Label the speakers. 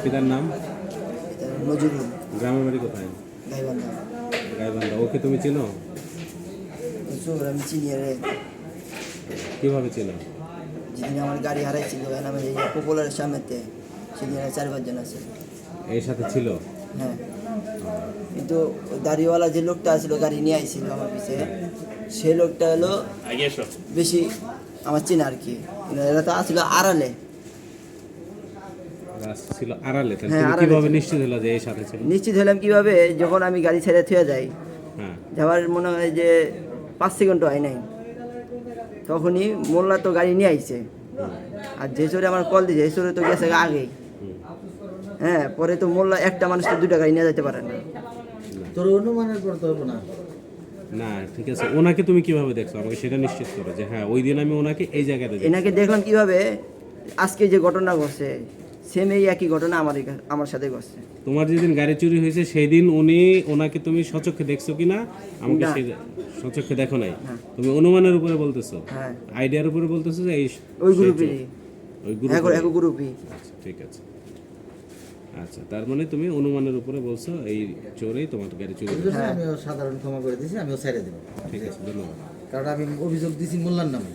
Speaker 1: পিতার নাম?
Speaker 2: নজরুল।
Speaker 1: গ্রামের বাড়ি কোথায়?
Speaker 2: গাইবান্ধা।
Speaker 1: গাইবান্ধা। ওকে তুমি চেনো?
Speaker 2: চোর আমি চিনি রে।
Speaker 1: কিভাবে চেনো?
Speaker 2: যেদিন আমার গাড়ি হারাইছিল আমি পপুলারের সামনেতে সেদিন 4-5 জন আছে।
Speaker 1: এর সাথে ছিল?
Speaker 2: হ্যাঁ, কিন্তু ওই দাড়িওয়ালা যে লোকটা আসছিল গাড়ি নিয়ে আইছিল আমার পিছে, সে লোকটা হলো বেশি আমার চেনা আর কি। এরা তো আসছিল আড়ালে।
Speaker 1: ছিল আড়ালে। তাহলে
Speaker 2: হ্যাঁ,
Speaker 1: তুমি
Speaker 2: আড়ালে
Speaker 1: কিভাবে
Speaker 2: ছিল।
Speaker 1: নিশ্চিত হলো যে এর সাথে ছিল?
Speaker 2: নিশ্চিত হলাম কিভাবে, যখন আমি গাড়ি ছেড়ে থুয়ে যাই,
Speaker 1: হ্যাঁ।
Speaker 2: যাওয়ার মনে হয় যে 5 সেকেন্ডও হয় নাই, তখনই মোল্লা তো গাড়ি নিয়ে আইছে। আর যে চোরে আমার কল দিয়েছে এই চোরে তো গেছে আগেই। হ্যাঁ, পরে তো মোল্লা একটা মানুষ তো 2টা গাড়ি নিয়ে যেতে পারে না।
Speaker 3: তোর অনুমানের করতে হবে না।
Speaker 1: না ঠিক আছে, ওনাকে তুমি কিভাবে দেখছো আমাকে সেটা নিশ্চিত করো যে হ্যাঁ ওই দিন আমি ওনাকে এই জায়গাতে দেখছি।
Speaker 2: এনাকে দেখলাম কিভাবে, আজকে যে ঘটনা ঘটছে সেম এই একই ঘটনা আমার সাথে ঘটছে।
Speaker 1: তোমার যেদিন গাড়ি চুরি হয়েছে সেই দিন ওনাকে তুমি সচক্ষে দেখছো কিনা আমাকে
Speaker 2: না।
Speaker 1: সেই সচক্ষে দেখো নাই,
Speaker 2: না।
Speaker 1: তুমি অনুমানের উপরে বলতেছো,
Speaker 2: হ্যাঁ,
Speaker 1: আইডিয়ার উপরে বলতেছো যে এই
Speaker 2: ওই
Speaker 1: সেই
Speaker 2: গ্রুপেরই,
Speaker 1: চোর। ওই
Speaker 2: এক গ্রুপই।
Speaker 1: আচ্ছা ঠিক আছে। আচ্ছা তার মানে তুমি অনুমানের উপরে বলছো এই চোরেই তোমার গাড়ি চুরি
Speaker 3: এই
Speaker 1: করেছে।
Speaker 3: জন্য আমিও সাধারণ ক্ষমা করে দিয়েছি, আমিও ছেড়ে দেবো।
Speaker 1: ঠিক আছে, ধন্যবাদ।
Speaker 3: কারণ আমি অভিযোগ দিয়েছি মোল্লার নামে।